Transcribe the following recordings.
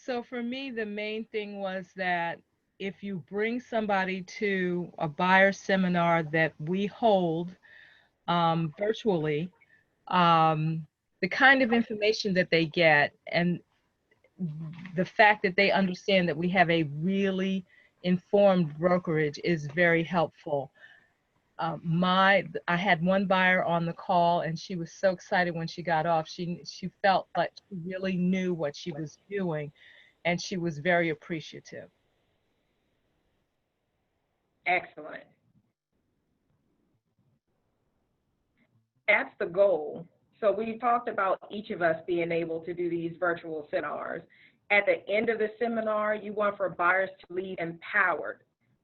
So for me, the main thing was that if you bring somebody to a buyer seminar that we hold virtually, um, the kind of information that they get and the fact that they understand that we have a really informed brokerage is very helpful. I had one buyer on the call, and she was so excited when she got off. She felt like she really knew what she was doing, and she was very appreciative. Excellent. That's the goal. So we talked about each of us being able to do these virtual seminars. At the end of the seminar, you want for buyers to leave empowered,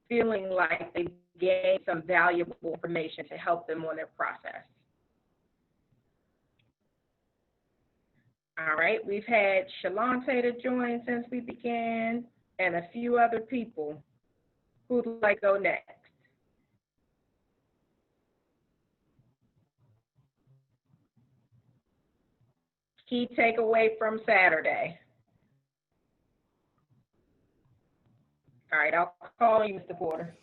feeling like they gained some valuable information to help them on their process. All right, we've had Shalante to join since we began and a few other people. Who'd like to go next? Key takeaway from Saturday. All right, I'll call you, Mr. Porter.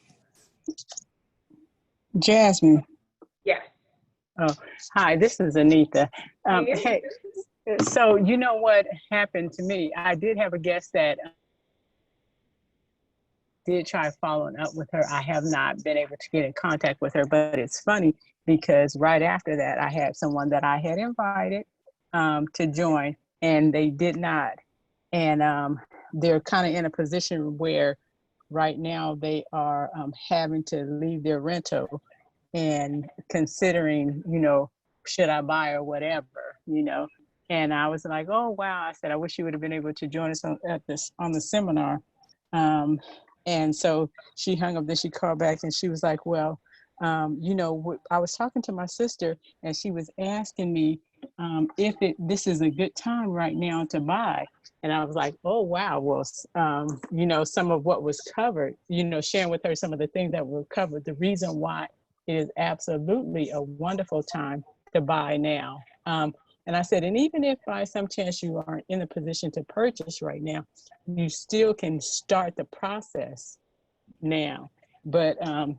Jasmine. Yes. Oh, hi, this is Anita. Hey. Hey, so you know what happened to me? I did have a guest that did try following up with her. I have not been able to get in contact with her, but it's funny because right after that, I had someone that I had invited to join, and they did not. And they're kind of in a position where right now they are having to leave their rental and considering, should I buy or whatever, And I was like, oh, wow. I said, I wish you would have been able to join us on the seminar. And so she hung up, then she called back and she was like, well, I was talking to my sister and she was asking me if this is a good time right now to buy. And I was like, oh, wow. Well, some of what was covered, sharing with her some of the things that were covered, the reason why it is absolutely a wonderful time to buy now. And I said, and even if by some chance you aren't in a position to purchase right now, you still can start the process now. But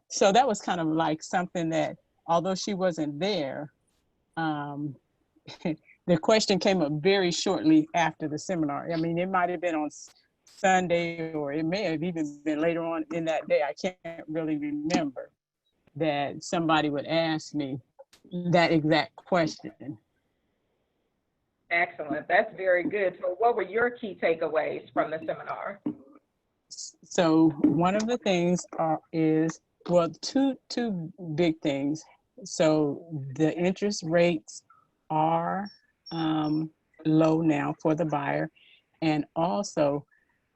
so that was kind of like something that, although she wasn't there, the question came up very shortly after the seminar. I mean, it might have been on Sunday or it may have even been later on in that day. I can't really remember that somebody would ask me that exact question. Excellent. That's very good. So what were your key takeaways from the seminar? So one of the things is, well, two big things. So the interest rates are low now for the buyer. And also,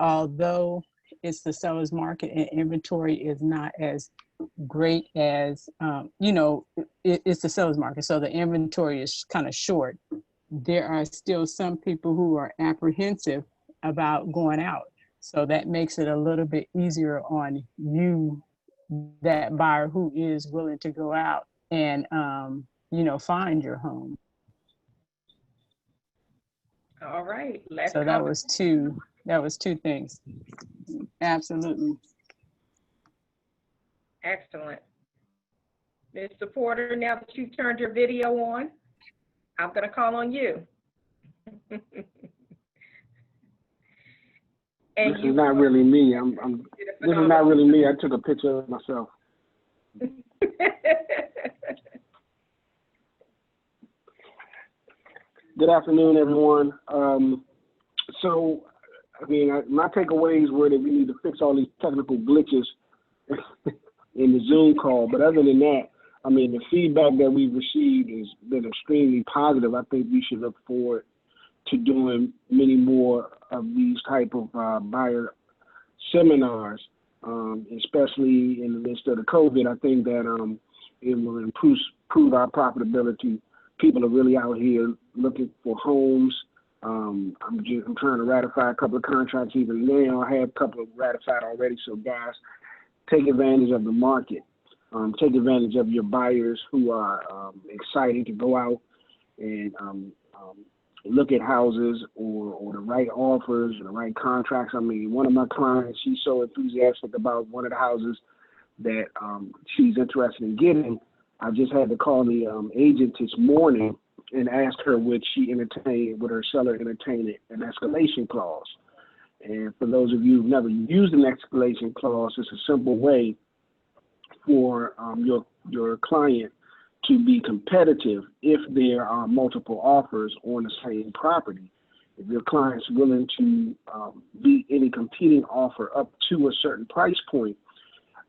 although it's the seller's market and inventory is not as great as, it's the seller's market. So the inventory is kind of short. There are still some people who are apprehensive about going out. So that makes it a little bit easier on you, that buyer who is willing to go out and, find your home. All right. So that was two things. Absolutely. Excellent. Mr. Porter, now that you've turned your video on, I'm going to call on you. And this is not really me. This is not really me. I took a picture of myself. Good afternoon, everyone. So, my takeaways were that we need to fix all these technical glitches in the Zoom call. But other than that, the feedback that we've received has been extremely positive. I think we should look forward to doing many more of these type of buyer seminars, especially in the midst of the COVID. I think that it will improve our profitability. People are really out here looking for homes. I'm trying to ratify a couple of contracts even now. I have a couple of ratified already. So guys, take advantage of the market. Take advantage of your buyers who are excited to go out and look at houses or the right offers and the right contracts. I mean, one of my clients, she's so enthusiastic about one of the houses that she's interested in getting. I just had to call the agent this morning and ask her would her seller entertain an escalation clause. And for those of you who've never used an escalation clause, it's a simple way for your client to be competitive if there are multiple offers on the same property. If your client's willing to beat any competing offer up to a certain price point,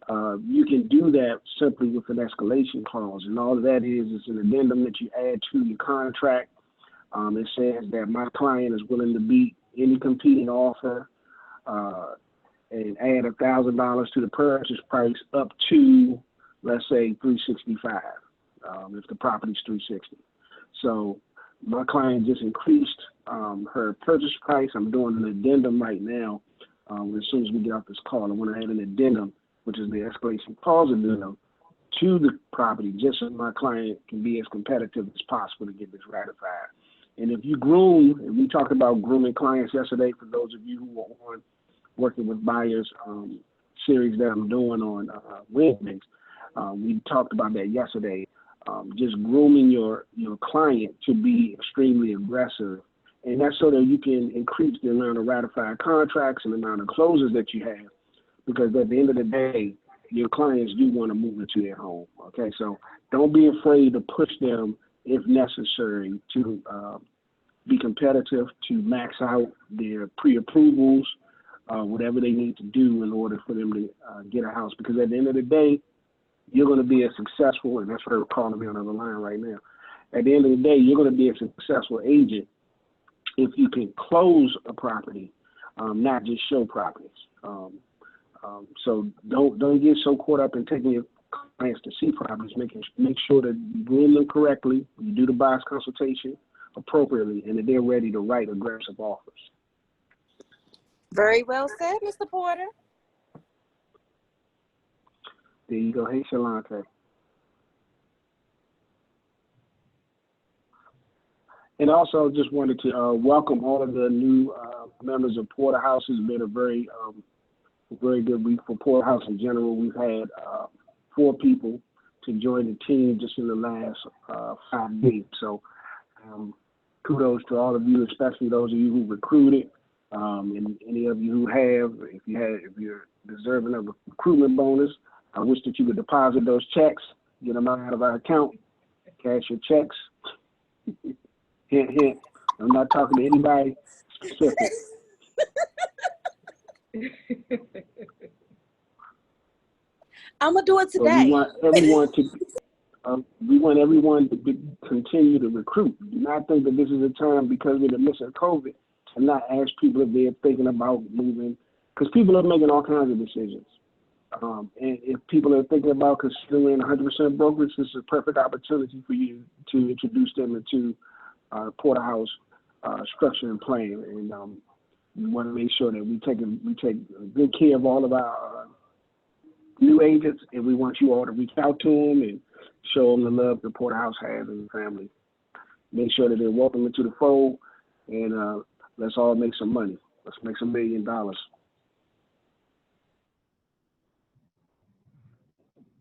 you can do that simply with an escalation clause. And all of that is an addendum that you add to your contract. It says that my client is willing to beat any competing offer and add $1,000 to the purchase price up to, let's say, $365. If the property's $360. So my client just increased her purchase price. I'm doing an addendum right now. As soon as we get off this call, I want to add an addendum, which is the escalation clause addendum, to the property, just so my client can be as competitive as possible to get this ratified. And if you groom, and we talked about grooming clients yesterday, for those of you who are on Working with Buyers series that I'm doing on Wednesdays, we talked about that yesterday. Just grooming your client to be extremely aggressive. And that's so that you can increase the amount of ratified contracts and the amount of closes that you have. Because at the end of the day, your clients do want to move into their home. Okay, so don't be afraid to push them if necessary to be competitive, to max out their pre-approvals, whatever they need to do in order for them to get a house. Because at the end of the day, you're going to be as successful, and that's her calling me on the line right now. At the end of the day, you're going to be a successful agent if you can close a property, not just show properties. So don't get so caught up in taking your clients to see properties. Make sure that you groom them correctly, you do the buyer's consultation appropriately, and that they're ready to write aggressive offers. Very well said, Mr. Porter. There you go. Hey, Shalante. And also just wanted to welcome all of the new members of Porterhouse. It's been a very good week for Porterhouse in general. We've had 4 people to join the team just in the last 5 days. So kudos to all of you, especially those of you who recruited, and any of you who have. If you're deserving of a recruitment bonus, I wish that you would deposit those checks, get them out of our account, cash your checks. Hint, hint. I'm not talking to anybody specific. I'm gonna do it So today. we want everyone to continue to recruit. Do not think that this is a time, because we're in the midst of COVID, to not ask people if they're thinking about moving, because people are making all kinds of decisions. And if people are thinking about considering 100% brokerage, this is a perfect opportunity for you to introduce them into Porterhouse structure and plan. And we want to make sure that we take good care of all of our new agents, and we want you all to reach out to them and show them the love that Porterhouse has as a family. Make sure that they're welcome into the fold, and let's all make some money. Let's make some $1 million.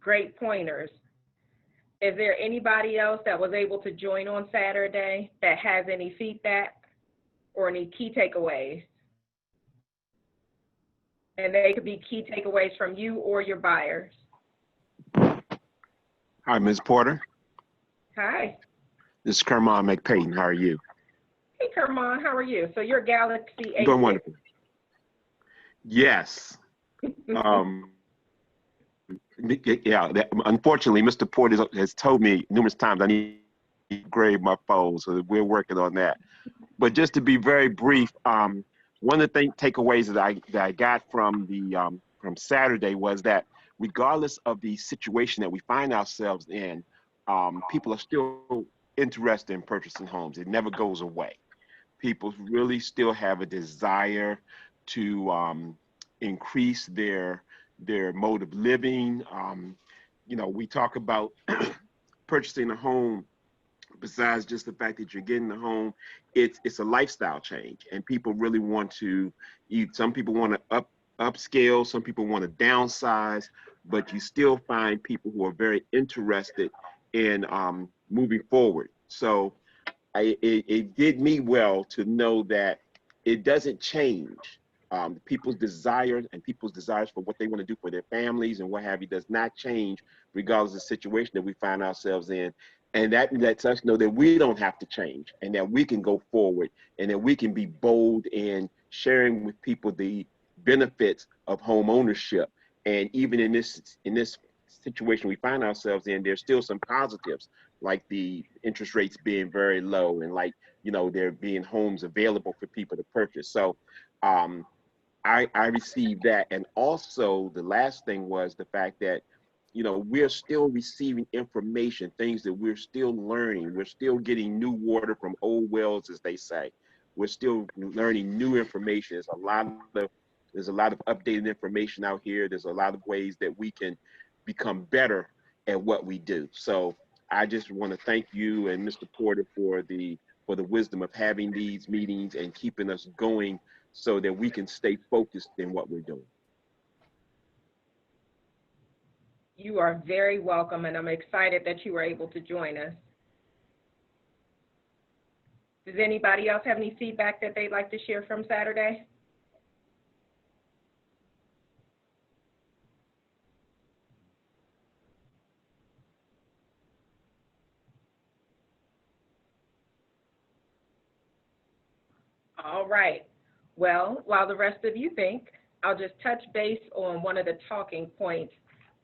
Great pointers. Is there anybody else that was able to join on Saturday that has any feedback or any key takeaways? And they could be key takeaways from you or your buyers. Hi, Ms. Porter. Hi. This is Kermon McPayton. How are you? Hey, Kermon, how are you? So you're Galaxy I'm doing wonderful. Yes. Unfortunately, Mr. Porter has told me numerous times I need to upgrade my phone, so we're working on that. But just to be very brief, one of the takeaways that I got from from Saturday was that regardless of the situation that we find ourselves in, people are still interested in purchasing homes. It never goes away. People really still have a desire to increase their mode of living. You know, we talk about purchasing a home besides just the fact that you're getting the home, it's a lifestyle change, and people really want to. Some people want to upscale, some people want to downsize, but you still find people who are very interested in moving forward. So it did me well to know that it doesn't change. People's desires and people's desires for what they want to do for their families and what have you does not change regardless of the situation that we find ourselves in. And that lets us know that we don't have to change and that we can go forward and that we can be bold in sharing with people the benefits of home ownership. And even in this situation we find ourselves in, there's still some positives, like the interest rates being very low and like, there being homes available for people to purchase. So I received that. And also the last thing was the fact that, we're still receiving information, things that we're still learning. We're still getting new water from old wells, as they say. We're still learning new information. There's a lot of updated information out here. There's a lot of ways that we can become better at what we do. So I just want to thank you and Mr. Porter for the wisdom of having these meetings and keeping us going so that we can stay focused in what we're doing. You are very welcome, and I'm excited that you were able to join us. Does anybody else have any feedback that they'd like to share from Saturday? All right. Well, while the rest of you think, I'll just touch base on one of the talking points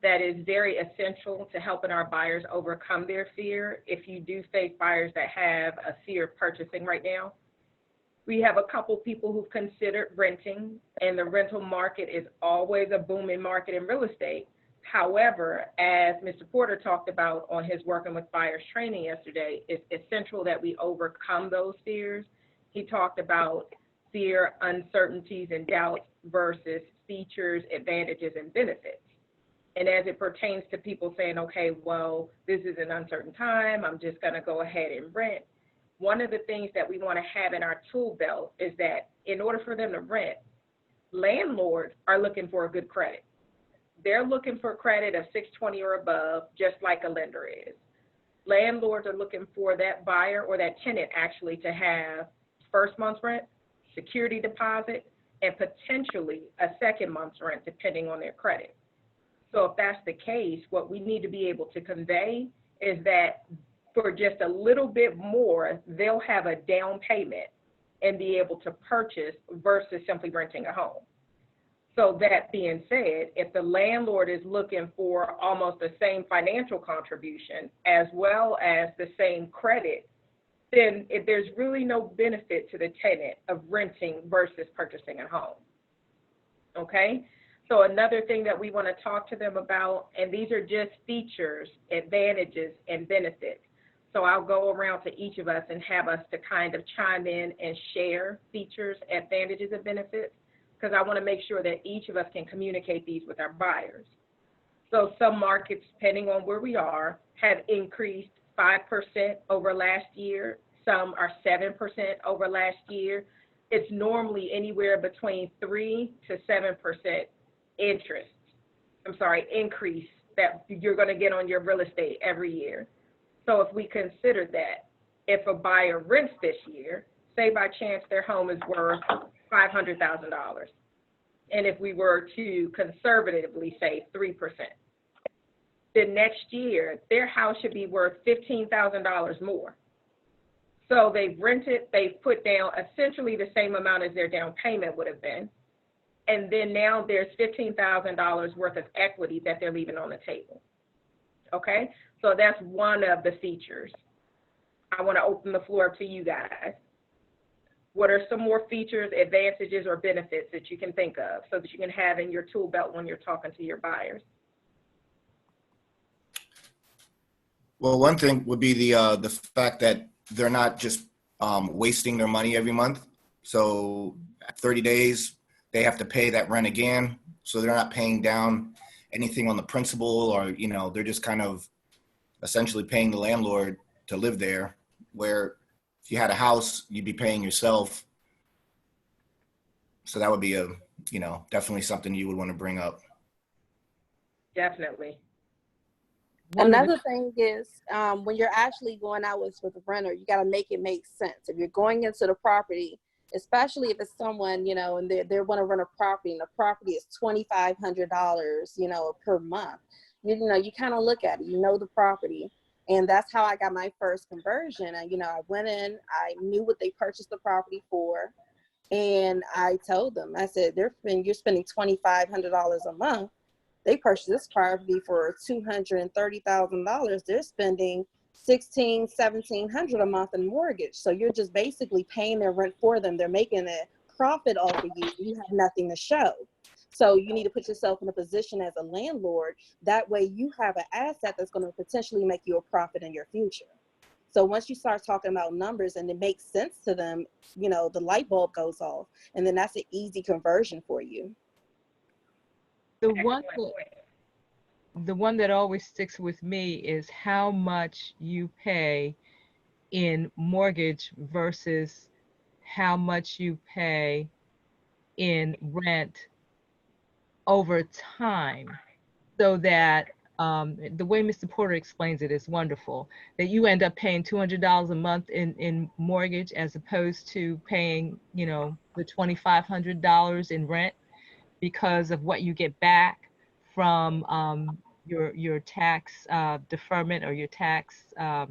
that is very essential to helping our buyers overcome their fear. If you do face buyers that have a fear of purchasing right now, we have a couple people who've considered renting, and the rental market is always a booming market in real estate. However, as Mr. Porter talked about on his Working with Buyers training yesterday, it's essential that we overcome those fears. He talked about fear, uncertainties, and doubts versus features, advantages, and benefits. And as it pertains to people saying, okay, well, this is an uncertain time, I'm just going to go ahead and rent. One of the things that we want to have in our tool belt is that in order for them to rent, landlords are looking for a good credit. They're looking for credit of 620 or above, just like a lender is. Landlords are looking for that buyer or that tenant actually to have first month's rent, security deposit, and potentially a second month's rent, depending on their credit. So if that's the case, what we need to be able to convey is that for just a little bit more, they'll have a down payment and be able to purchase versus simply renting a home. So that being said, if the landlord is looking for almost the same financial contribution as well as the same credit, then there's really no benefit to the tenant of renting versus purchasing a home. Okay? So another thing that we want to talk to them about, and these are just features, advantages, and benefits. So I'll go around to each of us and have us to kind of chime in and share features, advantages, and benefits, because I want to make sure that each of us can communicate these with our buyers. So some markets, depending on where we are, have increased 5% over last year. Some are 7% over last year. It's normally anywhere between 3 to 7% increase that you're going to get on your real estate every year. So if we consider that, if a buyer rents this year, say by chance their home is worth $500,000, and if we were to conservatively say 3%, the next year their house should be worth $15,000 more. So they've rented, they've put down essentially the same amount as their down payment would have been. And then now there's $15,000 worth of equity that they're leaving on the table. Okay? So that's one of the features. I want to open the floor to you guys. What are some more features, advantages, or benefits that you can think of so that you can have in your tool belt when you're talking to your buyers? Well, one thing would be the fact that they're not just wasting their money every month. So at 30 days, they have to pay that rent again. So they're not paying down anything on the principal, or, they're just kind of essentially paying the landlord to live there. where if you had a house, you'd be paying yourself. So that would be definitely something you would want to bring up. Definitely. Another thing is when you're actually going out with a renter, you got to make it make sense. If you're going into the property, especially if it's someone, and they want to rent a property and the property is $2,500, per month, you kind of look at it, the property. And that's how I got my first conversion. And, I went in, I knew what they purchased the property for. And I told them, I said, you're spending $2,500 a month. They purchased this property for $230,000. They're spending $1,700 a month in mortgage. So you're just basically paying their rent for them. They're making a profit off of you. You have nothing to show. So you need to put yourself in a position as a landlord. That way you have an asset that's going to potentially make you a profit in your future. So once you start talking about numbers and it makes sense to them, the light bulb goes off, and then that's an easy conversion for you. The one that always sticks with me is how much you pay in mortgage versus how much you pay in rent over time, so that the way Mr. Porter explains it is wonderful, that you end up paying $200 a month in mortgage as opposed to paying, the $2,500 in rent, because of what you get back from your tax deferment, or your tax, what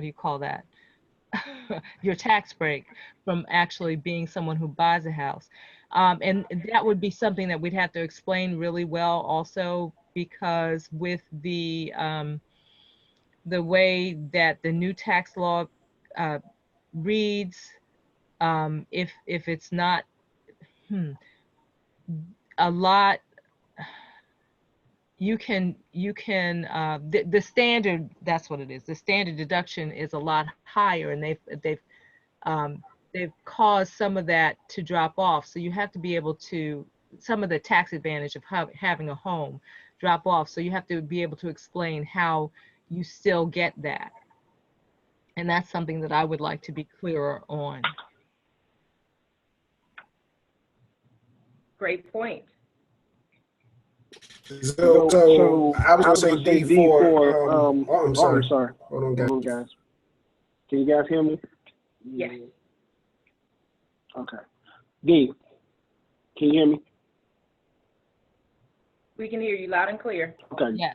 do you call that? Your tax break from actually being someone who buys a house. And that would be something that we'd have to explain really well also, because with the way that the new tax law reads, if it's not a lot, you can the standard, that's what it is, the standard deduction is a lot higher, and they've caused some of that to drop off. So you have to be able to, some of the tax advantage of having a home drop off. So you have to be able to explain how you still get that. And that's something that I would like to be clearer on. Great point. So I was gonna say D4. I'm sorry. Hold on, guys. Can you guys hear me? Yes. Okay. D, can you hear me? We can hear you loud and clear. Okay. Yeah.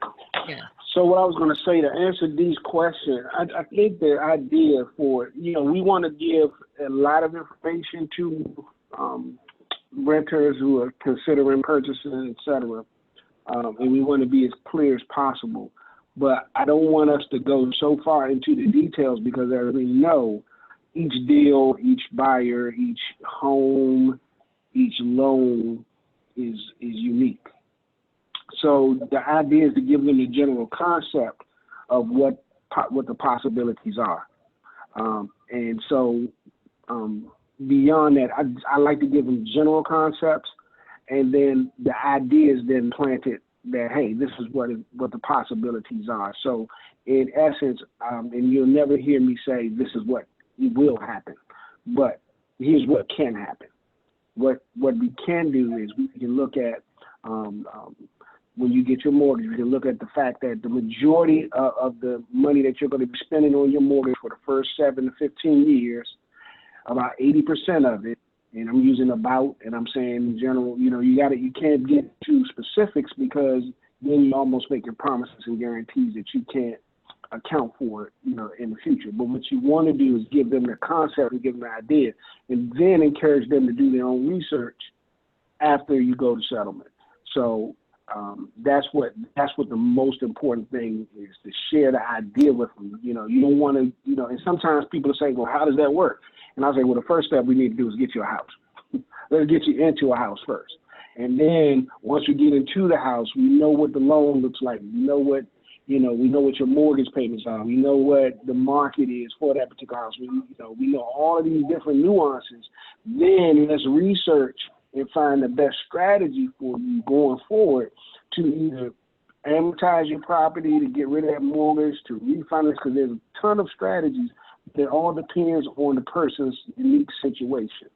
So what I was going to say to answer D's question, I think the idea for, we want to give a lot of information to renters who are considering purchasing, et cetera. And we want to be as clear as possible. But I don't want us to go so far into the details, because as we know, each deal, each buyer, each home, each loan is unique. So the idea is to give them the general concept of what the possibilities are. And so beyond that, I like to give them general concepts, and then the idea is then planted that, hey, this is what the possibilities are. So in essence, and you'll never hear me say this is what will happen, but here's what can happen. What we can do is we can look at when you get your mortgage, you can look at the fact that the majority of the money that you're going to be spending on your mortgage for the first 7 to 15 years, about 80% of it, and I'm using about, and I'm saying in general, you can't get to specifics, because then you're almost making promises and guarantees that you can't account for it, in the future. But what you want to do is give them the concept and give them the idea, and then encourage them to do their own research after you go to settlement. So that's what the most important thing is, to share the idea with them. You don't want to, and sometimes people say, well, how does that work? And I say, well, the first step we need to do is get you a house. Let's get you into a house first. And then once you get into the house, we know what the loan looks like. We know what your mortgage payments are. We know what the market is for that particular house. We know all of these different nuances. Then let's research and find the best strategy for you going forward to either amortize your property, to get rid of that mortgage, to refinance, because there's a ton of strategies It all depends on the person's unique situation.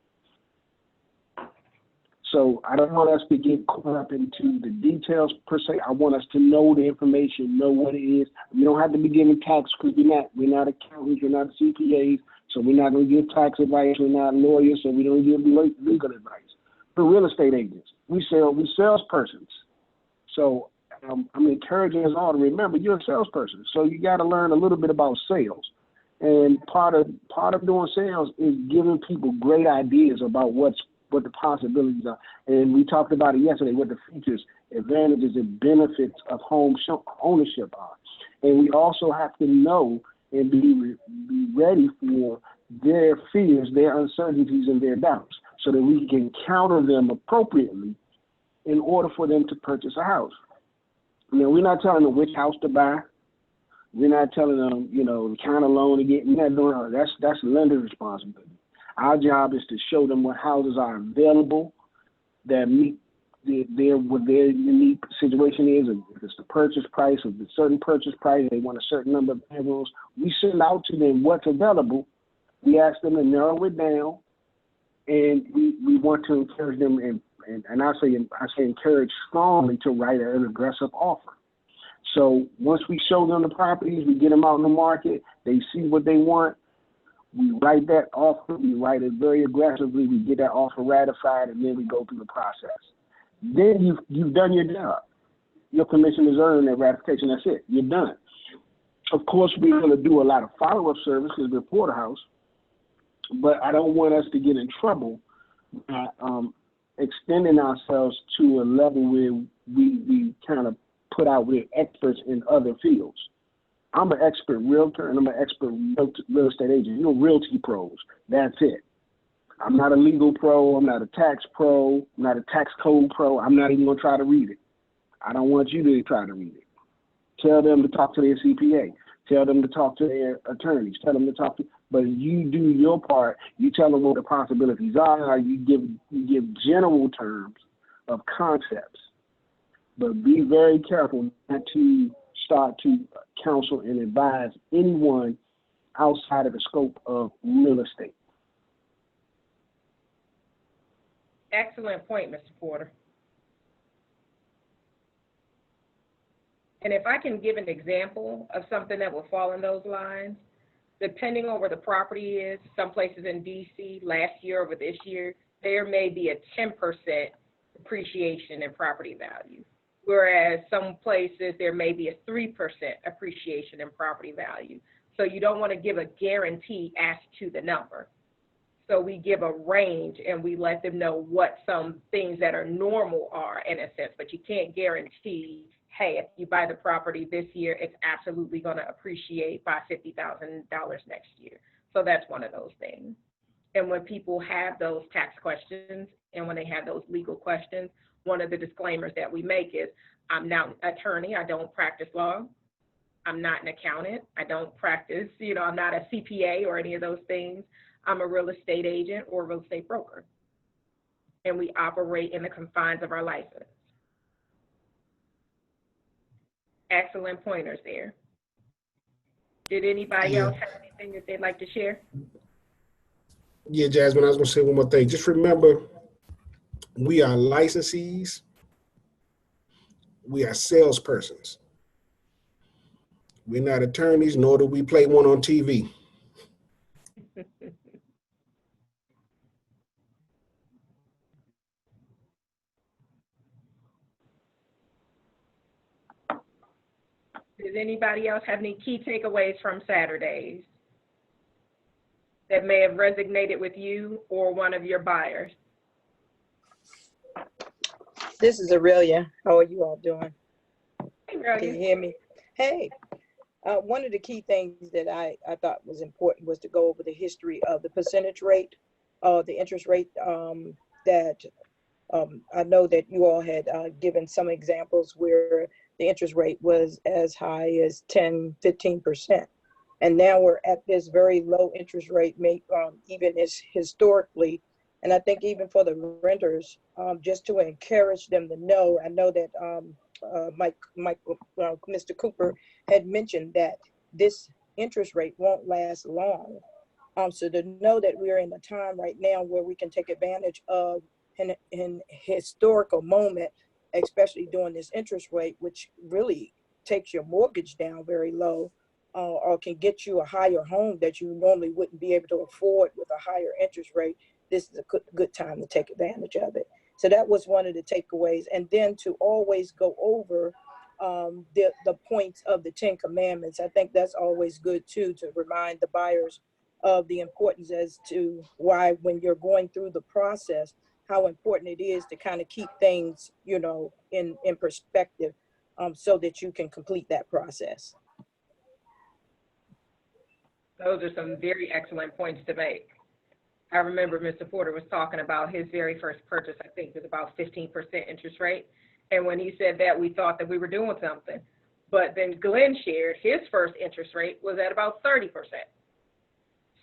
So I don't want us to get caught up into the details per se. I want us to know the information, know what it is. We don't have to be giving tax because we're not accountants, we're not CPAs, so we're not going to give tax advice. We're not lawyers, so we don't give legal advice. For real estate agents, we salespersons. So I'm encouraging us all to remember you're a salesperson. So you got to learn a little bit about sales. And part of doing sales is giving people great ideas about what the possibilities are. And we talked about it yesterday, what the features, advantages, and benefits of home ownership are. And we also have to know and be ready for their fears, their uncertainties, and their doubts so that we can counter them appropriately in order for them to purchase a house. Now, we're not telling them which house to buy. We're not telling them, the kind of loan to get. We're not doing that. That's lender's responsibility. Our job is to show them what houses are available that meet what their unique situation is. If it's the purchase price, if it's a certain purchase price, they want a certain number of bedrooms. We send out to them what's available. We ask them to narrow it down, and we want to encourage them, and I say encourage strongly to write an aggressive offer. So once we show them the properties, we get them out in the market, they see what they want. We write that offer, we write it very aggressively, we get that offer ratified, and then we go through the process. Then you've done your job. Your commission is earned, that ratification, that's it, you're done. Of course, we're going to do a lot of follow-up service because we're Porterhouse, but I don't want us to get in trouble by extending ourselves to a level where we kind of put out we're experts in other fields. I'm an expert realtor and I'm an expert real estate agent. Realty pros. That's it. I'm not a legal pro. I'm not a tax pro. I'm not a tax code pro. I'm not even going to try to read it. I don't want you to try to read it. Tell them to talk to their CPA. Tell them to talk to their attorneys. Tell them to talk to. But you do your part. You tell them what the possibilities are. You give general terms of concepts. But be very careful not to start to counsel and advise anyone outside of the scope of real estate. Excellent point, Mr. Porter. And if I can give an example of something that will fall in those lines, depending on where the property is, some places in DC last year over this year, there may be a 10% appreciation in property value. Whereas some places there may be a 3% appreciation in property value. So you don't want to give a guarantee as to the number. So we give a range and we let them know what some things that are normal are in a sense, but you can't guarantee, hey, if you buy the property this year, it's absolutely going to appreciate by $50,000 next year. So that's one of those things. And when people have those tax questions and when they have those legal questions, one of the disclaimers that we make is, I'm not an attorney, I don't practice law, I'm not an accountant, I don't practice, I'm not a CPA or any of those things. I'm a real estate agent or real estate broker. And we operate in the confines of our license. Excellent pointers there. Did anybody else have anything that they'd like to share? Yeah, Jasmine, I was going to say one more thing. Just remember, we are licensees. We are salespersons. We're not attorneys, nor do we play one on TV. Does anybody else have any key takeaways from Saturdays that may have resonated with you or one of your buyers? This is Aurelia. How are you all doing? Hey, Aurelia. Can you hear me? Hey, one of the key things that I thought was important was to go over the history of the percentage rate, the interest rate that I know that you all had given some examples where the interest rate was as high as 10, 15%. And now we're at this very low interest rate, even as historically. And I think even for the renters, just to encourage them to know, I know that Mr. Cooper had mentioned that this interest rate won't last long. So to know that we're in a time right now where we can take advantage of an historical moment, especially during this interest rate, which really takes your mortgage down very low, or can get you a higher home that you normally wouldn't be able to afford with a higher interest rate. This is a good time to take advantage of it. So that was one of the takeaways. And then to always go over the points of the 10 Commandments. I think that's always good too, to remind the buyers of the importance as to why, when you're going through the process, how important it is to kind of keep things, you know, in perspective, so that you can complete that process. Those are some very excellent points to make. I remember Mr. Porter was talking about his very first purchase, I think was about 15% interest rate. And when he said that, we thought that we were doing something. But then Glenn shared his first interest rate was at about 30%.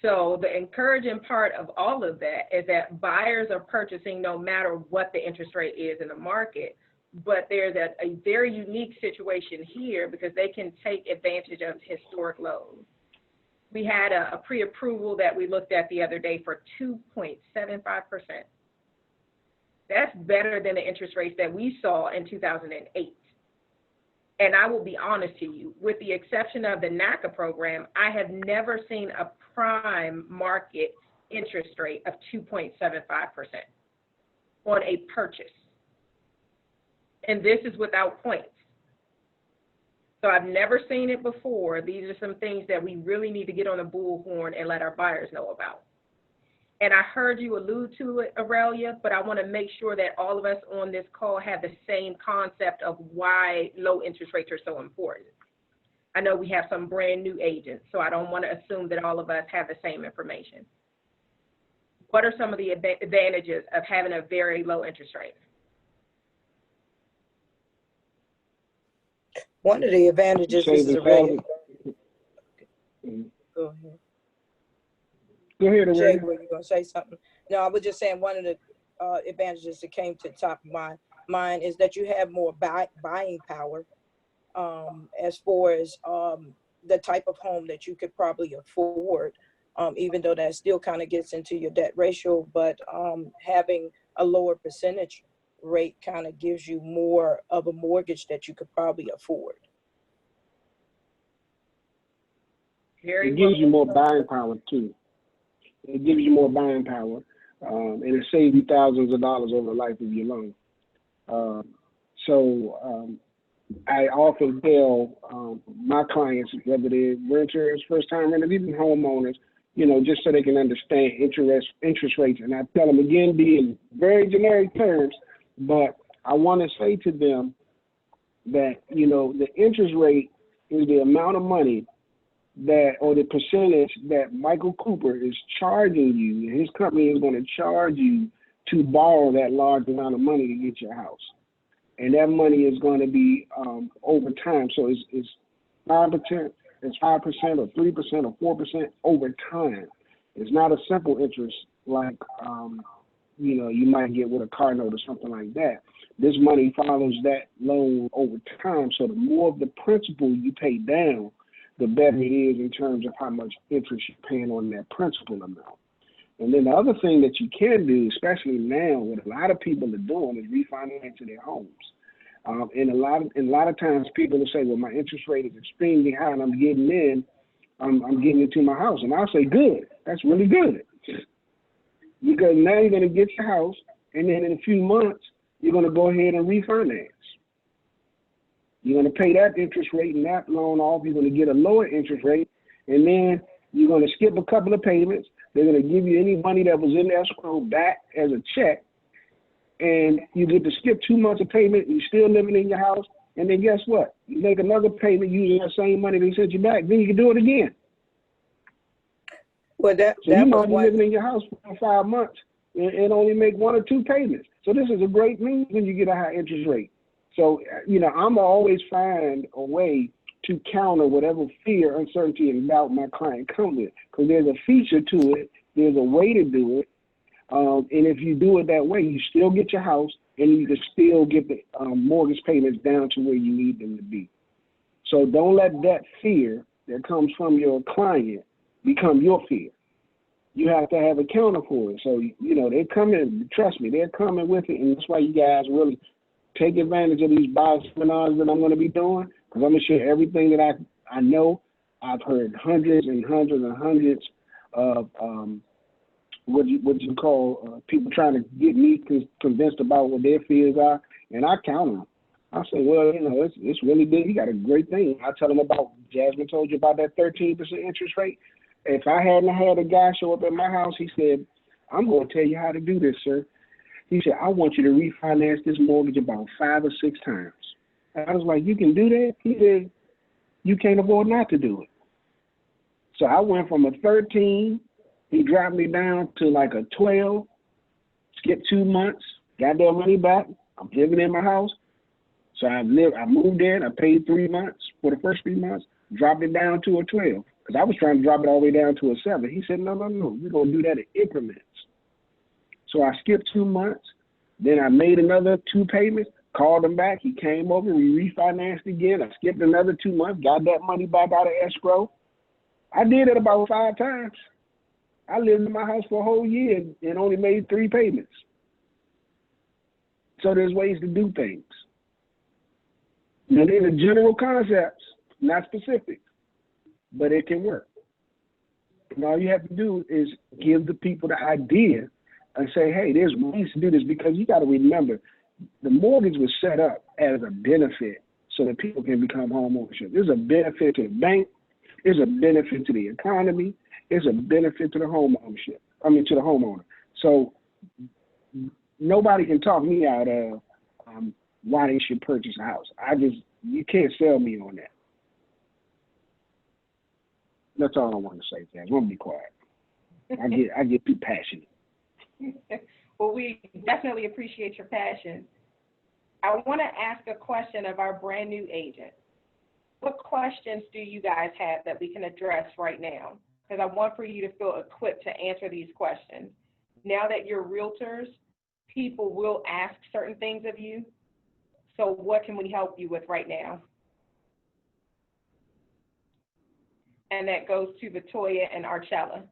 So the encouraging part of all of that is that buyers are purchasing no matter what the interest rate is in the market. But there's a very unique situation here because they can take advantage of historic lows. We had a pre-approval that we looked at the other day for 2.75%. That's better than the interest rates that we saw in 2008. And I will be honest to you, with the exception of the NACA program, I have never seen a prime market interest rate of 2.75% on a purchase. And this is without points. So I've never seen it before. These are some things that we really need to get on the bullhorn and let our buyers know about. And I heard you allude to it, Aurelia, but I want to make sure that all of us on this call have the same concept of why low interest rates are so important. I know we have some brand new agents, so I don't want to assume that all of us have the same information. What are some of the advantages of having a very low interest rate? One of the advantages is Aurelia. Go ahead. Go ahead, Jay, Aurelia. were you going to say something? No, I was just saying one of the advantages that came to the top of my mind is that you have more buying power as far as the type of home that you could probably afford, even though that still kind of gets into your debt ratio, but having a lower percentage rate kind of gives you more of a mortgage that you could probably afford. It gives you more buying power too. It gives you more buying power, and it saves you thousands of dollars over the life of your loan. I often tell my clients, whether they're renters, first-time renters, even homeowners, you know, just so they can understand interest rates. And I tell them, again, be in very generic terms, but I want to say to them that, you know, the interest rate is the amount of money that, or the percentage that Michael Cooper is charging you, and his company is going to charge you to borrow that large amount of money to get your house. And that money is going to be over time. So it's 5%, it's 5% or 3% or 4% over time. It's not a simple interest like, you know, you might get with a car note or something like that. This money follows that loan over time. So the more of the principal you pay down, the better it is in terms of how much interest you're paying on that principal amount. And then the other thing that you can do, especially now, what a lot of people are doing is refinancing their homes. And a lot of times people will say, well, my interest rate is extremely high and I'm getting into my house. And I'll say, good, that's really good. Because now you're going to get your house, and then in a few months, you're going to go ahead and refinance. You're going to pay that interest rate and that loan off. You're going to get a lower interest rate, and then you're going to skip a couple of payments. They're going to give you any money that was in escrow back as a check, and you get to skip 2 months of payment. You're still living in your house, and then guess what? You make another payment using that same money they sent you back. Then you can do it again. Well, so you might be living in your house for 5 months and only make 1 or 2 payments. So this is a great move when you get a high interest rate. So, you know, I'm always find a way to counter whatever fear, uncertainty, and doubt my client come with. Because there's a feature to it. There's a way to do it. And if you do it that way, you still get your house and you can still get the mortgage payments down to where you need them to be. So don't let that fear that comes from your client become your fear. You have to have a counter for it. So, you know, they're coming, trust me, they're coming with it. And that's why you guys really take advantage of these buyer seminars that I'm going to be doing, because I'm going to share everything that I know. I've heard hundreds and hundreds and hundreds of what you call people trying to get me convinced about what their fears are, and I counter them. I say, well, you know, it's really big. You got a great thing. I tell them about, Jasmine told you about that 13% interest rate. If I hadn't had a guy show up at my house, he said, I'm going to tell you how to do this, sir. He said, I want you to refinance this mortgage about 5 or 6 times. And I was like, you can do that? He said, you can't afford not to do it. So I went from a 13, he dropped me down to like a 12, skipped 2 months, got that money back. I'm living in my house. So I moved in, I paid 3 months for the first 3 months, dropped it down to a 12. Because I was trying to drop it all the way down to a 7. He said, no, we're going to do that in increments. So I skipped 2 months. Then I made another 2 payments, called him back. He came over, we refinanced again. I skipped another 2 months, got that money back out of escrow. I did it about 5 times. I lived in my house for a whole year and only made 3 payments. So there's ways to do things. Now, these are general concepts, not specific, but it can work. And all you have to do is give the people the idea and say, hey, there's ways to do this, because you got to remember, the mortgage was set up as a benefit so that people can become home ownership. There's a benefit to the bank. There's a benefit to the economy. There's a benefit to the home ownership. To the homeowner. So nobody can talk me out of why they should purchase a house. You can't sell me on that. That's all I want to say, guys. I'm gonna be quiet. I get too passionate. Well, we definitely appreciate your passion. I want to ask a question of our brand new agent. What questions do you guys have that we can address right now? Because I want for you to feel equipped to answer these questions. Now that you're realtors, people will ask certain things of you. So what can we help you with right now? And that goes to Victoria and Archella.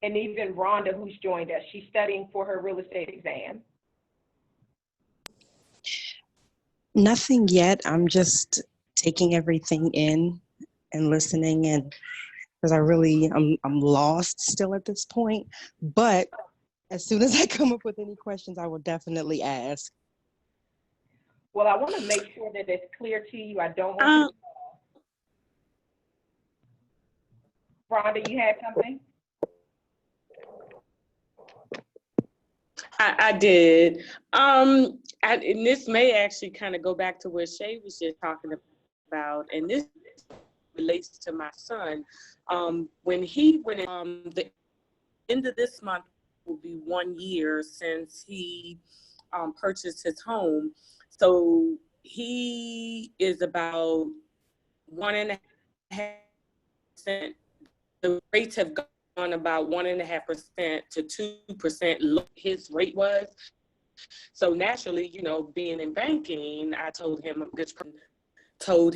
And even Rhonda, who's joined us. She's studying for her real estate exam. Nothing yet. I'm just taking everything in and listening, and because I'm lost still at this point. But as soon as I come up with any questions, I will definitely ask. Well, I want to make sure that it's clear to you. I don't want you to... Rhonda, you had something? I did. And this may actually kind of go back to what Shay was just talking about, and this relates to my son. When he went the end of this month will be 1 year since he purchased his home. So he is about 1.5%. The rates have gone about 1.5% to 2%. His rate was. So naturally, you know, being in banking, I told him told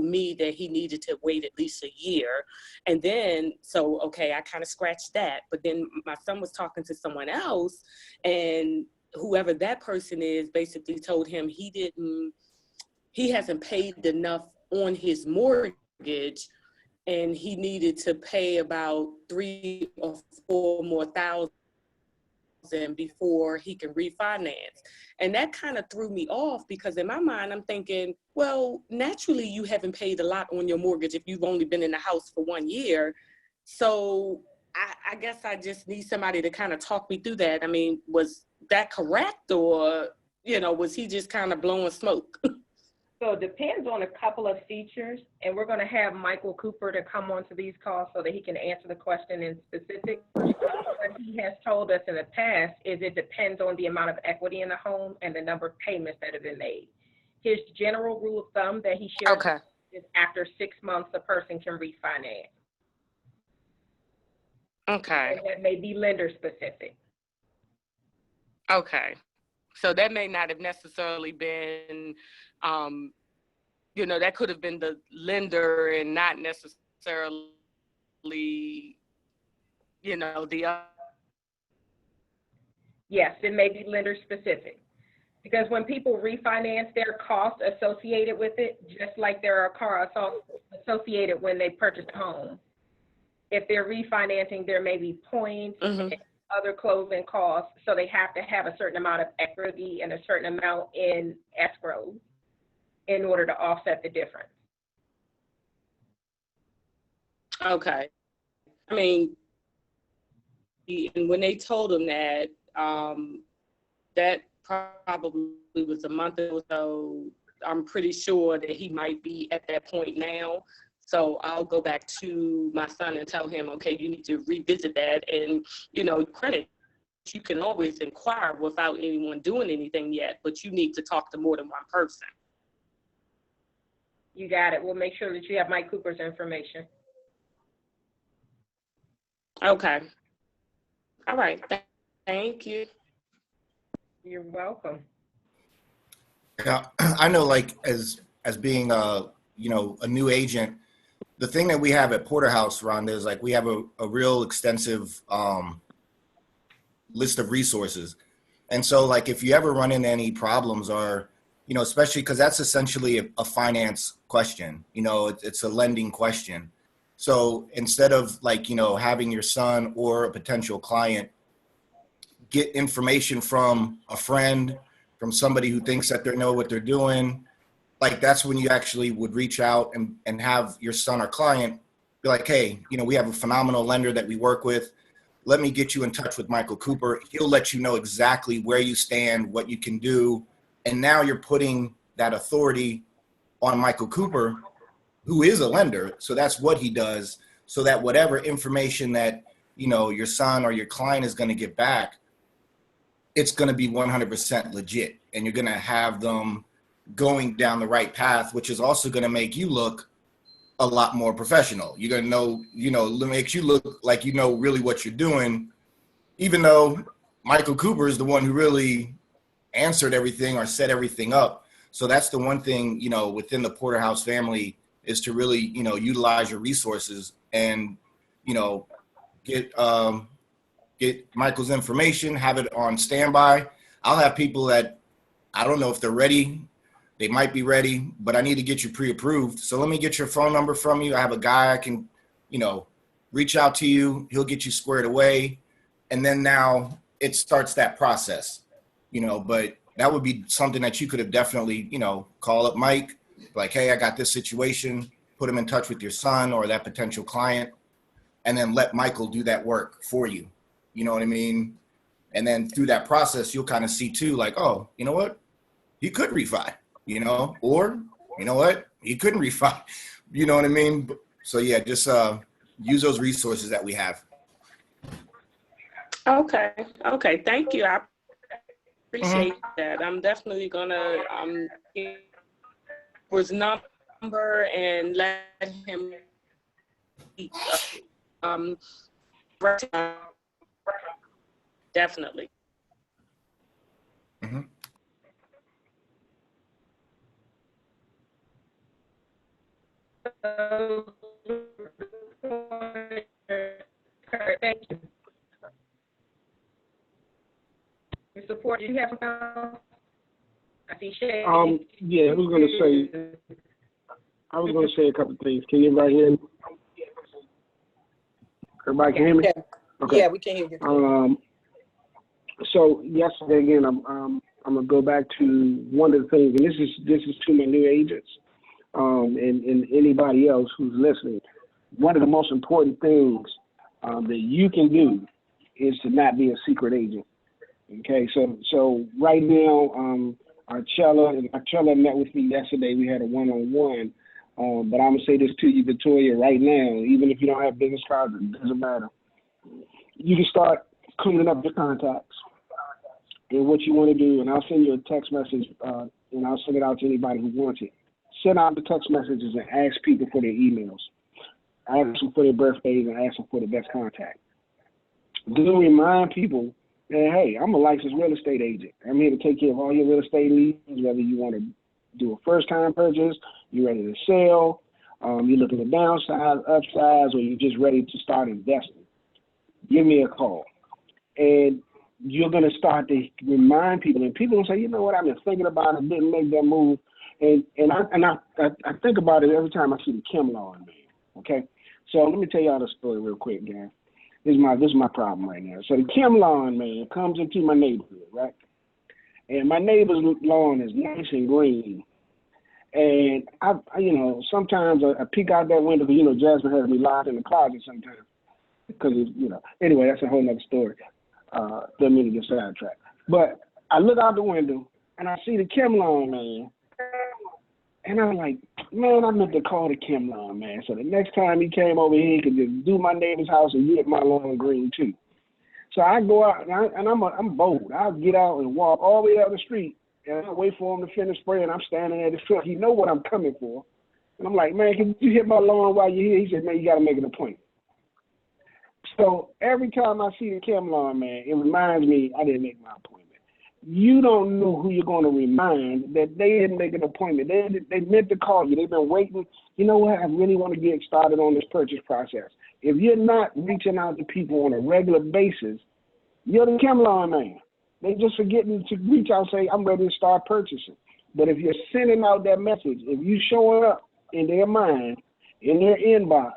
me that he needed to wait at least a year. And then, so, okay, I kind of scratched that. But then my son was talking to someone else, and whoever that person is basically told him he hasn't paid enough on his mortgage, and he needed to pay about 3 or 4 more thousand before he can refinance. And that kind of threw me off, because in my mind, I'm thinking, well, naturally you haven't paid a lot on your mortgage if you've only been in the house for 1 year. So I guess I just need somebody to kind of talk me through that. I mean, was that correct, or, you know, was he just kind of blowing smoke? So it depends on a couple of features, and we're going to have Michael Cooper to come onto these calls so that he can answer the question in specific. What he has told us in the past is it depends on the amount of equity in the home and the number of payments that have been made. His general rule of thumb that he shares is after 6 months, a person can refinance. Okay. And that may be lender specific. Okay. So that may not have necessarily been, you know, that could have been the lender and not necessarily, you know, Yes, it may be lender specific. Because when people refinance, there are costs associated with it, just like there are costs associated when they purchase a home. If they're refinancing, there may be points and other closing costs, so they have to have a certain amount of equity and a certain amount in escrow in order to offset the difference. Okay. I mean, and when they told him that, that probably was a month or so. I'm pretty sure that he might be at that point now. So I'll go back to my son and tell him, okay, you need to revisit that. And, you know, credit, you can always inquire without anyone doing anything yet, but you need to talk to more than one person. You got it. We'll make sure that you have Mike Cooper's information. Okay. All right. Thank you. You're welcome. Yeah, I know, like, as being you know, a new agent, the thing that we have at Porterhouse, Rhonda, is like we have a real extensive list of resources. And so, like, if you ever run into any problems, or, you know, especially because that's essentially a finance question, you know, it's a lending question. So instead of, like, you know, having your son or a potential client get information from a friend, from somebody who thinks that they know what they're doing, like, that's when you actually would reach out and have your son or client be like, hey, you know, we have a phenomenal lender that we work with. Let me get you in touch with Michael Cooper. He'll let you know exactly where you stand, what you can do. And now you're putting that authority on Michael Cooper, who is a lender. So that's what he does, so that whatever information that, you know, your son or your client is going to get back, it's going to be 100% legit. And you're going to have them going down the right path, which is also going to make you look a lot more professional. You're going to know, you know, it makes you look like you know really what you're doing, even though Michael Cooper is the one who really answered everything or set everything up. So that's the one thing, you know, within the Porterhouse family, is to really, you know, utilize your resources and, you know, get Michael's information, have it on standby. I'll have people that I don't know if they're ready. They might be ready, but I need to get you pre-approved. So let me get your phone number from you. I have a guy I can, you know, reach out to you. He'll get you squared away. And then now it starts that process, you know, but that would be something that you could have definitely, you know, call up Mike, like, hey, I got this situation, put him in touch with your son or that potential client, and then let Michael do that work for you. You know what I mean? And then through that process, you'll kind of see too, like, oh, you know what? He could refi, you know, or you know what? He couldn't refi, you know what I mean? So yeah, just use those resources that we have. Okay. Okay. Thank you. I appreciate that. I'm definitely gonna get his number and let him definitely. Mm-hmm. Thank you. Your support. Do you have I see Shay. Yeah, I was going to say a couple of things. Can everybody hear me? Everybody can hear me? Yeah. Okay. Yeah, we can hear you. So yesterday again, I'm gonna go back to one of the things, and this is to my new agents, and anybody else who's listening. One of the most important things that you can do is to not be a secret agent. Okay, so right now, Archella met with me yesterday. We had a one-on-one, but I'm gonna say this to you, Victoria, right now. Even if you don't have business cards, it doesn't matter. You can start cleaning up your contacts and what you want to do, and I'll send you a text message, and I'll send it out to anybody who wants it. Send out the text messages and ask people for their emails. Ask them for their birthdays and ask them for the best contact. Then remind people And hey, I'm a licensed real estate agent. I'm here to take care of all your real estate needs, whether you want to do a first-time purchase, you're ready to sell, you're looking to downsize, upsize, or you're just ready to start investing. Give me a call. And you're going to start to remind people, and people will say, you know what, I've been thinking about it, didn't make that move. And I think about it every time I see the ChemLawn man, okay? So let me tell y'all the story real quick, gang. This is my problem right now. So the ChemLawn man comes into my neighborhood, right? And my neighbor's lawn is nice and green. And I sometimes I peek out that window, because, Jasmine has me locked in the closet sometimes. Because, anyway, that's a whole nother story. Doesn't mean to get sidetracked. But I look out the window and I see the ChemLawn man. And I'm like, man, I meant to call the ChemLawn man. So the next time he came over here, he could just do my neighbor's house and get my lawn green too. So I go out and I'm bold. I'll get out and walk all the way down the street and I wait for him to finish spraying. I'm standing at the front. He know what I'm coming for. And I'm like, man, can you hit my lawn while you're here? He said, man, you got to make an appointment. So every time I see the ChemLawn man, it reminds me I didn't make my appointment. You don't know who you're going to remind that they didn't make an appointment. They meant to call you. They've been waiting. You know what? I really want to get started on this purchase process. If you're not reaching out to people on a regular basis, you're the ChemLawn man. They just forgetting to reach out and say, I'm ready to start purchasing. But if you're sending out that message, if you showing up in their mind, in their inbox,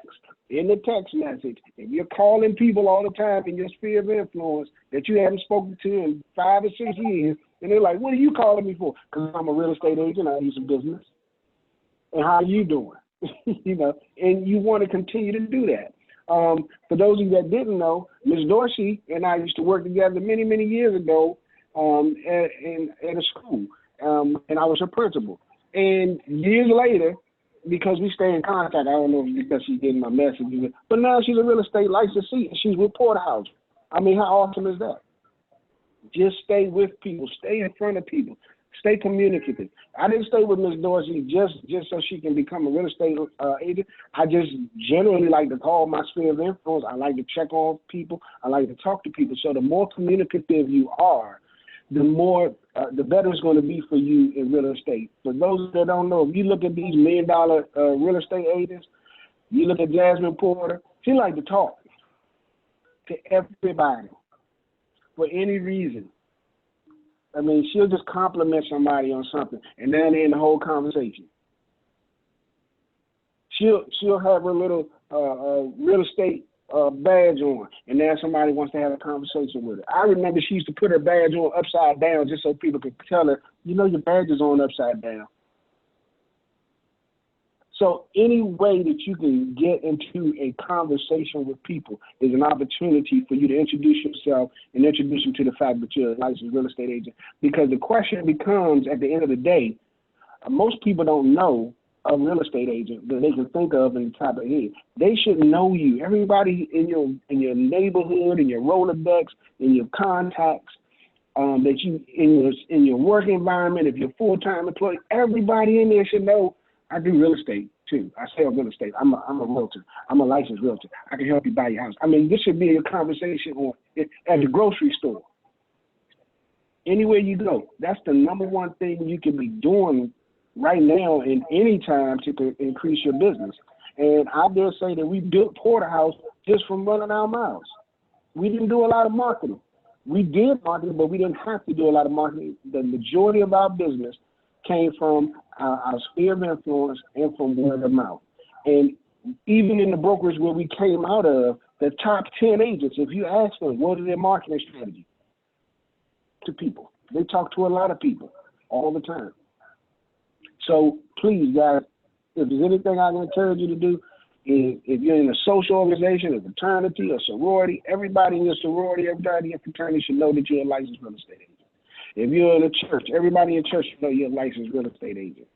in the text message, if you're calling people all the time in your sphere of influence that you haven't spoken to in 5 or 6 years, and they're like, what are you calling me for? Because I'm a real estate agent, I need some business. And how are you doing? And you want to continue to do that. For those of you that didn't know, Ms. Dorsey and I used to work together many, many years ago at a school, and I was her principal. And years later, because we stay in contact, I don't know if because she's getting my messages, but now she's a real estate licensee and she's with Porterhouse. I mean, how awesome is that? Just stay with people, stay in front of people, stay communicative. I didn't stay with Ms. Dorsey just so she can become a real estate agent. I just generally like to call my sphere of influence. I like to check on people. I like to talk to people. So the more communicative you are, the better it's going to be for you in real estate. For those that don't know, if you look at these $1 million real estate agents, you look at Jasmine Porter, she like to talk to everybody for any reason. I mean, she'll just compliment somebody on something, and then they in the whole conversation. She'll have her little real estate badge on, and then somebody wants to have a conversation with her. I remember she used to put her badge on upside down just so people could tell her, your badge is on upside down. So any way that you can get into a conversation with people is an opportunity for you to introduce yourself and introduce them to the fact that you're a licensed real estate agent. Because the question becomes, at the end of the day, most people don't know a real estate agent that they can think of in the top of their head. They should know you. Everybody in your neighborhood, in your Rolodex, in your contacts, that you in your work environment, if you're a full-time employee, everybody in there should know I do real estate too. I sell real estate. I'm a realtor. I'm a licensed realtor. I can help you buy your house. I mean, this should be a conversation at the grocery store. Anywhere you go, that's the number one thing you can be doing right now and any time to increase your business. And I dare say that we built Porterhouse just from running our mouths. We didn't do a lot of marketing. We did marketing, but we didn't have to do a lot of marketing. The majority of our business came from our sphere of influence and from word of mouth. And even in the brokerage where we came out of, the top 10 agents, if you ask them what is their marketing strategy to people, they talk to a lot of people all the time. So please, guys, if there's anything I can encourage you to do, if you're in a social organization, a fraternity, a sorority, everybody in your sorority, everybody in your fraternity should know that you're a licensed real estate agent. If you're in a church, everybody in church should know you're a licensed real estate agent.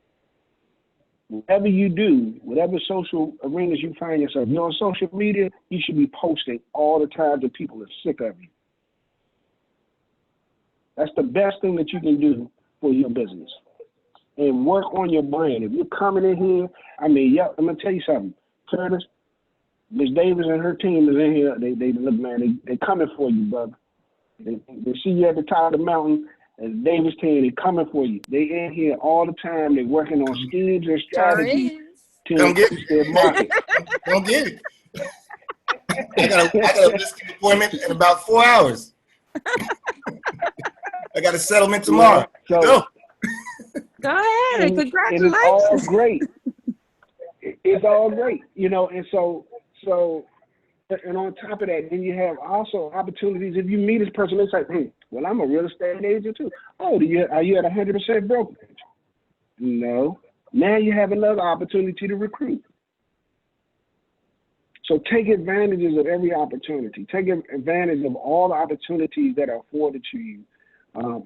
Whatever you do, whatever social arenas you find yourself, if you're on social media, you should be posting all the time that people are sick of you. That's the best thing that you can do for your business. And work on your brand. If you're coming in here, I'm gonna tell you something. Curtis, Ms. Davis and her team is in here. They look, man, they coming for you, brother. They see you at the top of the mountain, as Davis saying, they're coming for you. They in here all the time. They're working on schemes and strategies to Don't get increase their market. Don't get it. I got a listing appointment in about 4 hours. I got a settlement tomorrow. So, Go. Go ahead. and Congratulations. it's all great. It's all great, you know. And so, and on top of that, then you have also opportunities. If you meet this person, it's like, hey, well, I'm a real estate agent too. Oh, are you at 100% brokerage? No. Now you have another opportunity to recruit. So take advantages of every opportunity. Take advantage of all the opportunities that are afforded to you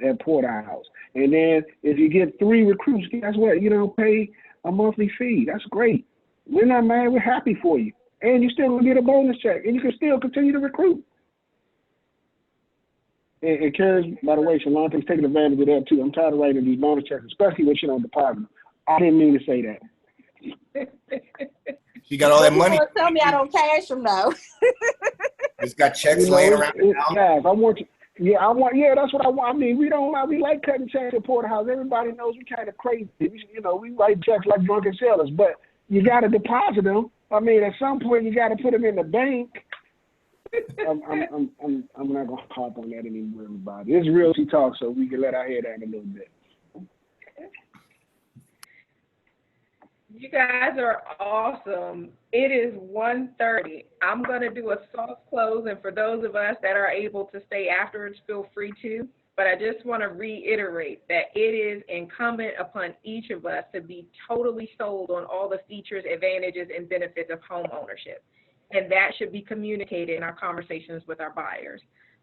at Porterhouse. And then if you get 3 recruits, guess what? You don't pay a monthly fee. That's great. We're not mad. We're happy for you. And you still gonna get a bonus check, and you can still continue to recruit. And Karen's, by the way, Shalante's taking advantage of that too. I'm tired of writing these bonus checks, especially when you're on deposit. I didn't mean to say that. She got all that money. People tell me I don't cash them though. Just got checks laying around. Guys, I want you. Yeah, that's what I want. I mean, we like cutting checks at Porterhouse. Everybody knows we kind of crazy. We write checks like drunken sailors, but you got to deposit them. I mean, at some point you got to put them in the bank. I'm not gonna harp on that anymore, everybody. It's realty talk, so we can let our head out a little bit. You guys are awesome. It is 1:30. I'm going to do a soft close, and for those of us that are able to stay afterwards, feel free to. But I just want to reiterate that it is incumbent upon each of us to be totally sold on all the features, advantages, and benefits of home ownership. And that should be communicated in our conversations with our buyers.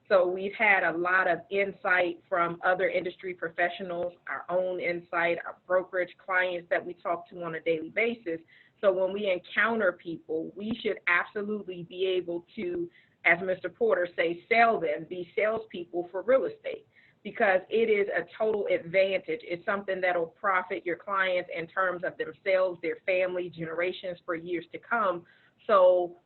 So we've had a lot of insight from other industry professionals, our own insight, our brokerage clients that we talk to on a daily basis. So when we encounter people, we should absolutely be able to, as Mr. Porter say, sell them, be salespeople for real estate, because it is a total advantage. It's something that'll profit your clients in terms of themselves, their family, generations for years to come. So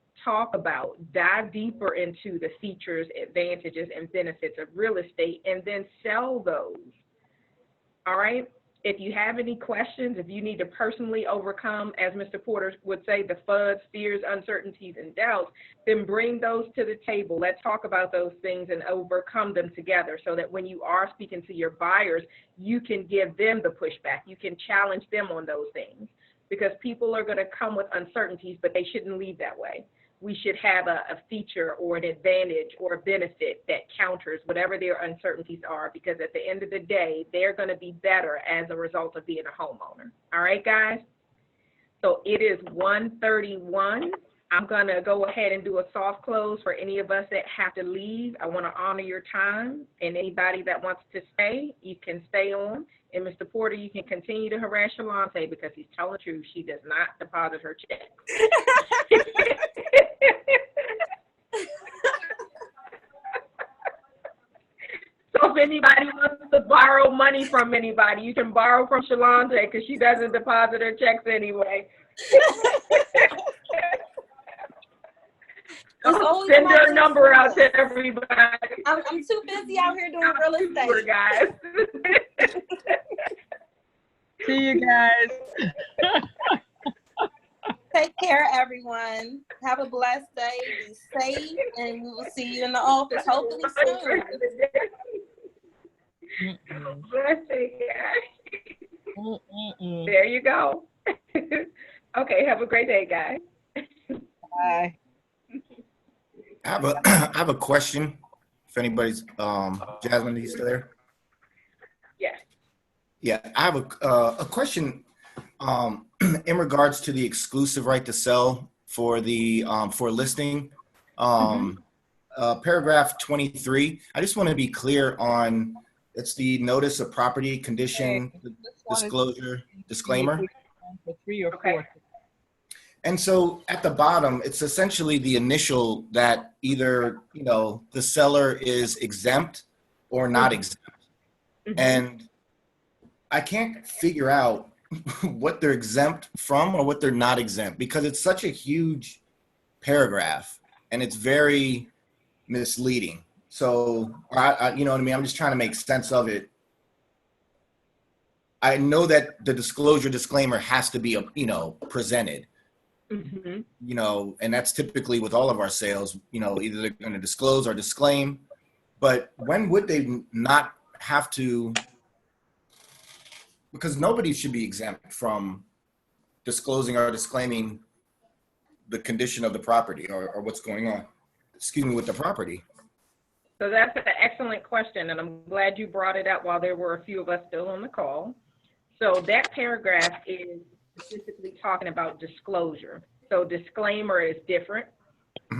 dive deeper into the features, advantages, and benefits of real estate, and then sell those. All right? If you have any questions, if you need to personally overcome, as Mr. Porter would say, the FUDs, fears, uncertainties, and doubts, then bring those to the table. Let's talk about those things and overcome them together, so that when you are speaking to your buyers, you can give them the pushback. You can challenge them on those things, because people are going to come with uncertainties, but they shouldn't leave that way. We should have a feature or an advantage or a benefit that counters whatever their uncertainties are, because at the end of the day, they're going to be better as a result of being a homeowner. All right, guys? So it is 1:31. I'm going to go ahead and do a soft close for any of us that have to leave. I want to honor your time, and anybody that wants to stay, you can stay on. And Mr. Porter, you can continue to harass Shalante, because he's telling the truth. She does not deposit her check. So if anybody wants to borrow money from anybody, you can borrow from Shalante, because she doesn't deposit her checks anyway. Send her number out to everybody. I'm too busy out here doing real estate. Guys. See you guys. Take care, everyone. Have a blessed day. Be safe, and we will see you in the office hopefully soon. There you go. Okay, have a great day, guys. Bye. I have a question. If anybody's, Jasmine, are you still there? Yes. Yeah, I have a question in regards to the exclusive right to sell for the for listing. Paragraph 23. I just want to be clear on, it's the notice of property condition disclosure disclaimer. For 3 or 4. And so at the bottom, it's essentially the initial that either, the seller is exempt or not exempt. And I can't figure out what they're exempt from or what they're not exempt, because it's such a huge paragraph and it's very misleading. So, you know what I mean? I'm just trying to make sense of it. I know that the disclosure disclaimer has to be, you know, presented, Mhm. you know, and that's typically with all of our sales, you know, either they're going to disclose or disclaim. But when would they not have to? Because nobody should be exempt from disclosing or disclaiming the condition of the property or what's going on, excuse me, with the property. So that's an excellent question, and I'm glad you brought it up while there were a few of us still on the call. So that paragraph is specifically talking about disclosure. So disclaimer is different.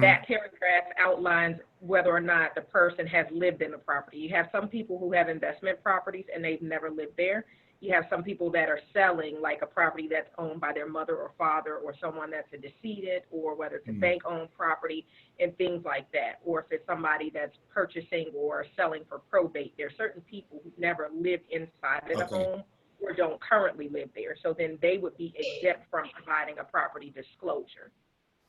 That paragraph outlines whether or not the person has lived in the property. You have some people who have investment properties and they've never lived there. You have some people that are selling like a property that's owned by their mother or father or someone that's a decedent, or whether it's a bank-owned property and things like that. Or if it's somebody that's purchasing or selling for probate, there are certain people who've never lived inside of the home or don't currently live there. So then they would be exempt from providing a property disclosure.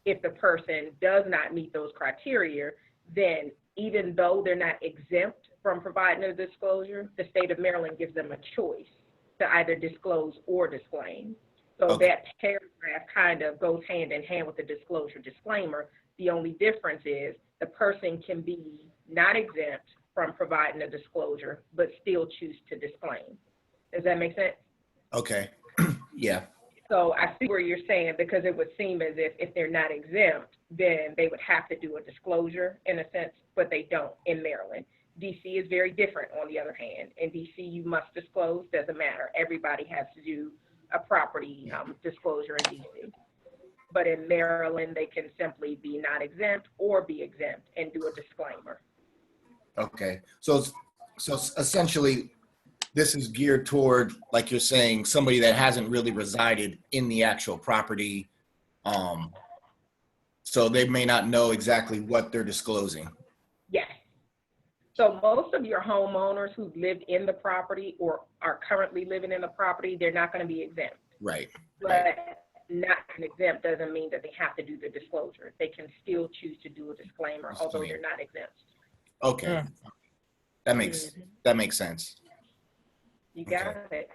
If the person does not meet those criteria, then even though they're not exempt from providing a disclosure, the state of Maryland gives them a choice to either disclose or disclaim. So that paragraph kind of goes hand in hand with the disclosure disclaimer. The only difference is the person can be not exempt from providing a disclosure, but still choose to disclaim. Does that make sense? Okay. Yeah. So I see where you're saying, because it would seem as if they're not exempt, then they would have to do a disclosure in a sense, but they don't in Maryland. DC is very different on the other hand. In DC, you must disclose, doesn't matter. Everybody has to do a property disclosure in DC. But in Maryland, they can simply be not exempt or be exempt and do a disclaimer. Okay. So essentially, this is geared toward, like you're saying, somebody that hasn't really resided in the actual property. So they may not know exactly what they're disclosing. Yes. So most of your homeowners who've lived in the property or are currently living in the property, they're not going to be exempt. Right. But not exempt doesn't mean that they have to do the disclosure. They can still choose to do a disclaimer, although they're not exempt. Okay. That makes sense. You got it.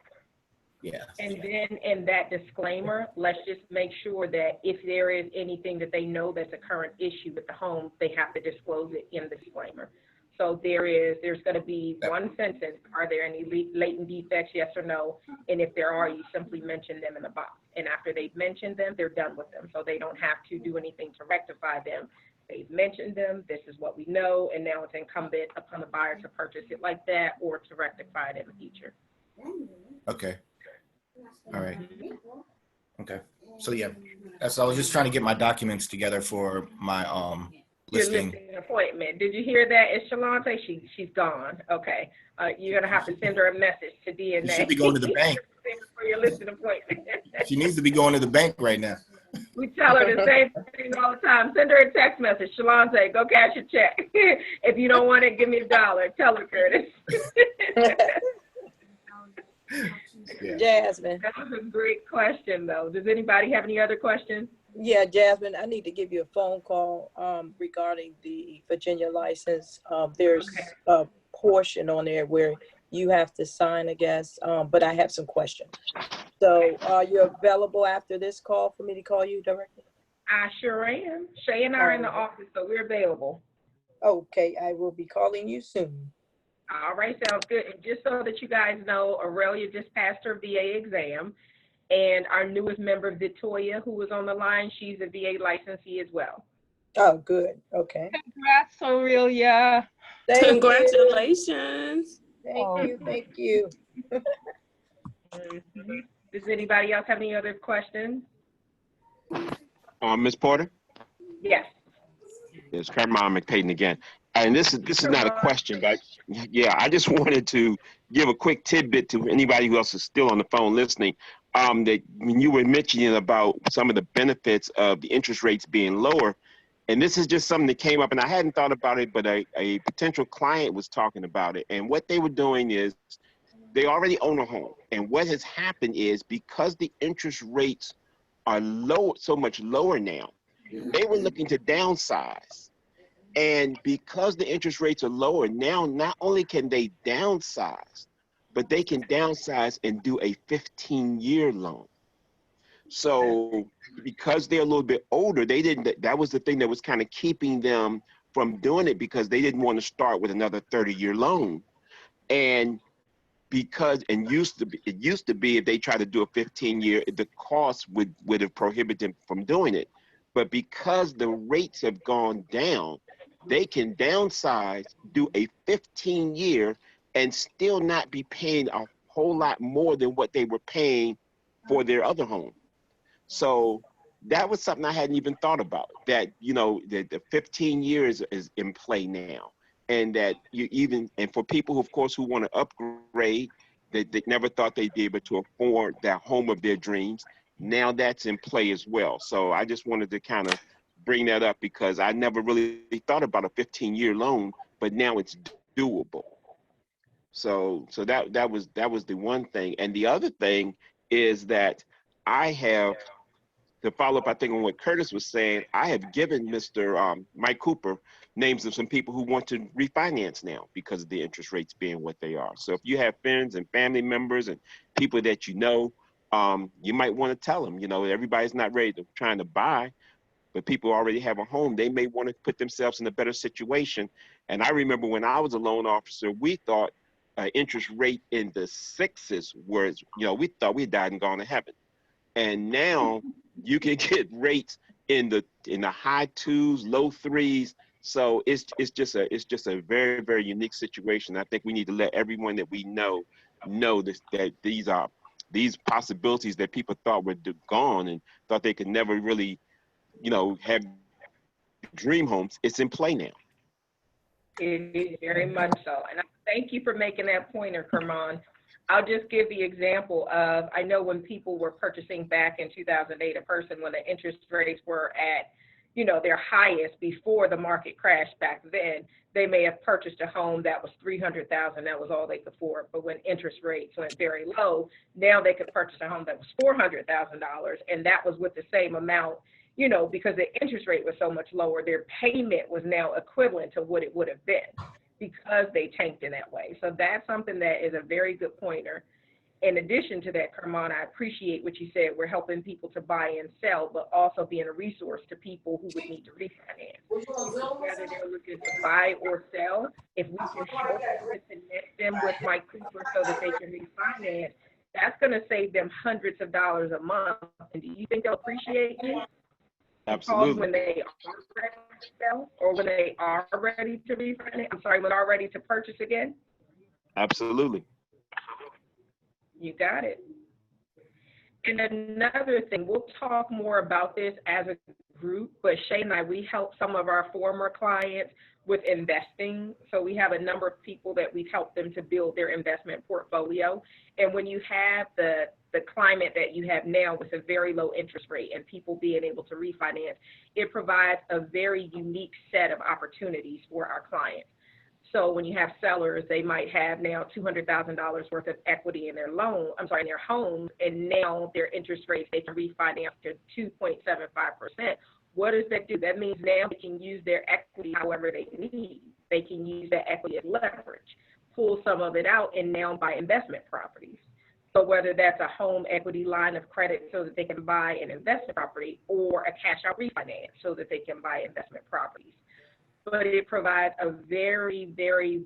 Yeah. And then in that disclaimer, let's just make sure that if there is anything that they know that's a current issue with the home, they have to disclose it in the disclaimer. So there's going to be one sentence: are there any latent defects, yes or no? And if there are, you simply mention them in the box. And after they've mentioned them, they're done with them. So they don't have to do anything to rectify them. They've mentioned them, this is what we know, and now it's incumbent upon the buyer to purchase it like that or to rectify it in the future. Okay. All right. Okay. So yeah, I was just trying to get my documents together for my listing. Your listing appointment. Did you hear that? It's Shalante. She's gone. Okay. You're gonna have to send her a message to DNA. She should be going to the bank. For your listing appointment. She needs to be going to the bank right now. We tell her the same thing all the time. Send her a text message. Shalante, go cash your check. If you don't want it, give me $1. Tell her, Curtis. Yeah. Jasmine. That was a great question, though. Does anybody have any other questions? Yeah, Jasmine, I need to give you a phone call regarding the Virginia license. There's a portion on there where you have to sign, I guess, but I have some questions. So are you available after this call for me to call you directly? I sure am. Shay and I are in the office, so we're available. Okay, I will be calling you soon. All right, sounds good. And just so that you guys know, Aurelia just passed her VA exam. And our newest member, Victoria, who was on the line, she's a VA licensee as well. Oh, good. Okay. Congrats, Aurelia. Congratulations. Thank you. Thank you. Does anybody else have any other questions? Ms. Porter? Yes. It's Carmine McPayton again. And this is not a question, but yeah, I just wanted to give a quick tidbit to anybody who else is still on the phone listening. That when you were mentioning about some of the benefits of the interest rates being lower, and this is just something that came up, and I hadn't thought about it, but a potential client was talking about it. And what they were doing is they already own a home. And what has happened is because the interest rates are low, so much lower now, they were looking to downsize. And because the interest rates are lower, now not only can they downsize, but they can downsize and do a 15-year loan. So because they're a little bit older, that was the thing that was kind of keeping them from doing it, because they didn't want to start with another 30-year loan. And it used to be if they tried to do a 15-year, the cost would have prohibited them from doing it. But because the rates have gone down, they can downsize, do a 15-year, and still not be paying a whole lot more than what they were paying for their other home. So that was something I hadn't even thought about, that, that the 15 years is in play now. And that and for people who, of course, who want to upgrade, that they never thought they'd be able to afford that home of their dreams, now that's in play as well. So I just wanted to kind of bring that up, because I never really thought about a 15-year loan, but now it's doable. So that was the one thing. And the other thing is that I have, to follow up, I think, on what Curtis was saying, I have given Mr. Mike Cooper names of some people who want to refinance now because of the interest rates being what they are. So if you have friends and family members and people that you might want to tell them, everybody's not ready to trying to buy, but people already have a home. They may want to put themselves in a better situation. And I remember when I was a loan officer, we thought interest rate in the 6s was, we thought we died and gone to heaven. And now you can get rates in the high 2s, low 3s. So it's just a very, very unique situation. I think we need to let everyone that we know this, that these possibilities that people thought were gone and thought they could never really, have dream homes. It's in play now. It is very much so. And I thank you for making that pointer, Kermon. I'll just give the example of, I know when people were purchasing back in 2008, a person when the interest rates were at, their highest before the market crashed back then, they may have purchased a home that was $300,000. That was all they could afford. But when interest rates went very low, now they could purchase a home that was $400,000. And that was with the same amount, because the interest rate was so much lower, their payment was now equivalent to what it would have been, because they tanked in that way. So that's something that is a very good pointer. In addition to that, Kermon, I appreciate what you said. We're helping people to buy and sell, but also being a resource to people who would need to refinance. Whether they're looking to buy or sell, if we can help to connect them with Mike Cooper so that they can refinance, that's going to save them hundreds of dollars a month. And do you think they'll appreciate it? Absolutely. When they are ready to sell, or when they are ready to refinance, when they're ready to purchase again? Absolutely. You got it. And another thing, we'll talk more about this as a group, but Shay and I, we help some of our former clients with investing. So we have a number of people that we've helped them to build their investment portfolio. And when you have the climate that you have now with a very low interest rate and people being able to refinance, it provides a very unique set of opportunities for our clients. So when you have sellers, they might have now $200,000 worth of equity in their in their homes, and now their interest rates, they can refinance to 2.75%. What does that do? That means now they can use their equity however they need. They can use that equity as leverage, pull some of it out, and now buy investment properties. So whether that's a home equity line of credit so that they can buy an investment property, or a cash out refinance so that they can buy investment properties. But it provides a very, very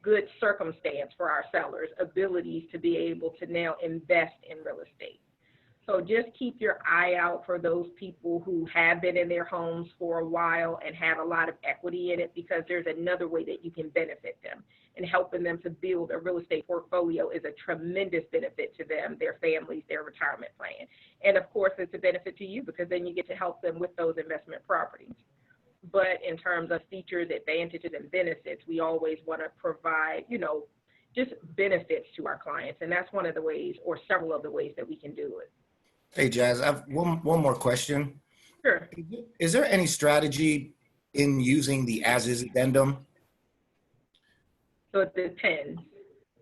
good circumstance for our sellers' abilities to be able to now invest in real estate. So just keep your eye out for those people who have been in their homes for a while and have a lot of equity in it, because there's another way that you can benefit them. And helping them to build a real estate portfolio is a tremendous benefit to them, their families, their retirement plan. And of course, it's a benefit to you, because then you get to help them with those investment properties. But in terms of features, advantages, and benefits, we always want to provide, just benefits to our clients. And that's one of the ways, or several of the ways, that we can do it. Hey, Jazz, I have one more question. Sure. Is there any strategy in using the as-is addendum? So it depends.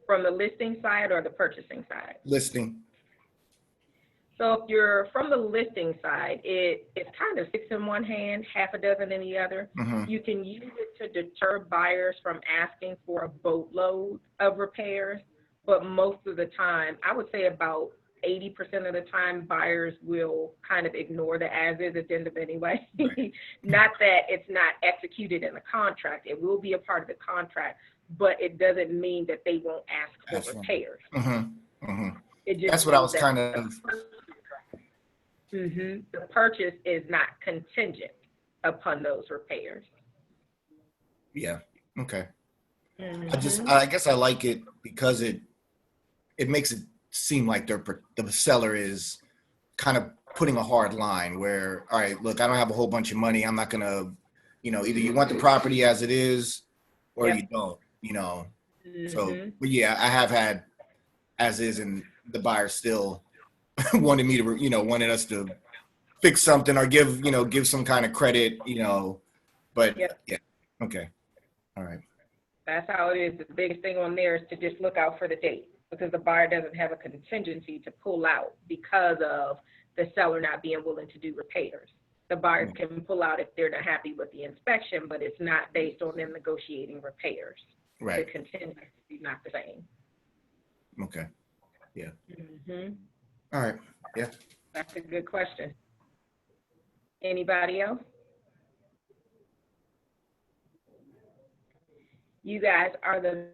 From the listing side or the purchasing side? Listing. So if you're from the listing side, it's kind of 6 in one hand, half a dozen in the other. Mhm. You can use it to deter buyers from asking for a boatload of repairs, but most of the time, I would say about 80% of the time, buyers will kind of ignore the as-is addendum anyway. Not that it's not executed in the contract. It will be a part of the contract, but it doesn't mean that they won't ask for That's right. repairs. Mhm. Mhm. It just That's what I means was that kind of. the purchase is not contingent upon those repairs. Yeah. Okay. Mhm. I guess I like it because it makes it seem like the seller is kind of putting a hard line where, all right, look, I don't have a whole bunch of money. I'm not gonna, either you want the property as it is or Yep. you don't, So, Mhm. but yeah, I have had as is, and the buyer still wanted me to, wanted us to fix something or give some kind of credit, but Yep. yeah. Okay. All right. That's how it is. The biggest thing on there is to just look out for the date, because the buyer doesn't have a contingency to pull out because of the seller not being willing to do repairs. The buyers can pull out if they're not happy with the inspection, but it's not based on them negotiating repairs. Right. The contingency is not the same. Okay. Yeah. Mhm. All right. Yeah. That's a good question. Anybody else? You guys are the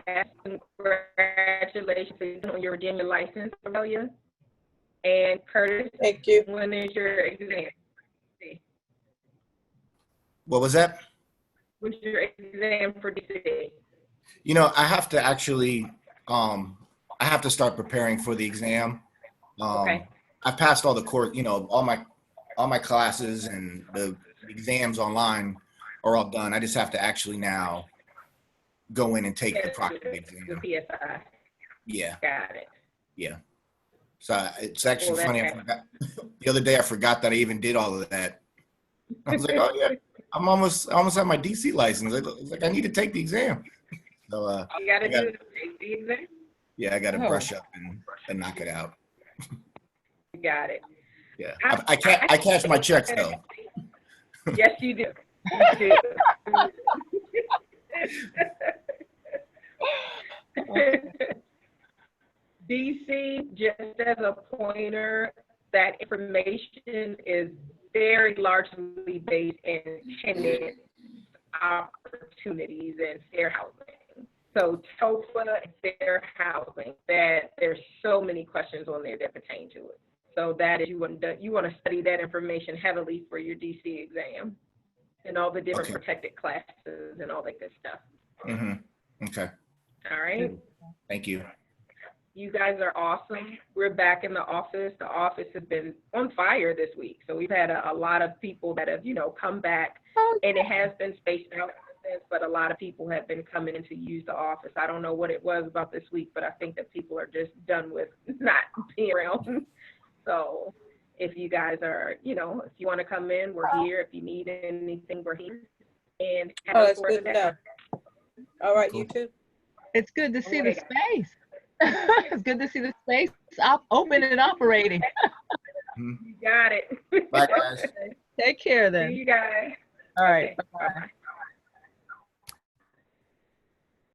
best. Congratulations on your Virginia license, Aurelia. And Curtis, Thank you. when is your exam? What was that? When's your exam for DC? I have to actually, I have to start preparing for the exam. Okay. I've passed all the course, all my classes, and the exams online are all done. I just have to actually now go in and take the proctored The exam. PSI. Yeah. Got it. Yeah. So it's actually Well, funny. I that's forgot, the other day I forgot that I even did all of that. I was like, oh yeah, I almost have my DC license. I was like, I need to take the exam. So You gotta do it. Take the exam. yeah, I got to Oh. brush up and knock it out. You got it. Yeah, I cash my checks though. Yes, you do. You do. DC, just as a pointer, that information is very largely based in tenant opportunities and fair housing. So TOFA and fair housing, that there's so many questions on there that pertain to it. So that is, you want to study that information heavily for your DC exam and all the different Okay. protected classes and all that good stuff. Mm-hmm. Okay. All right. Thank you. You guys are awesome. We're back in the office. The office has been on fire this week. So we've had a lot of people that have, come back, and it has been spaced out, but a lot of people have been coming in to use the office. I don't know what it was about this week, but I think that people are just done with not being around. So if you guys are, if you want to come in, we're here. If you need anything, we're here. And have Oh, a that's for the good to day. know. All right, Cool. you too. It's good to see the Okay. space. It's good to see the space open and operating. You got it. Bye, guys. Take care See then. you guys. All right. Okay, bye-bye.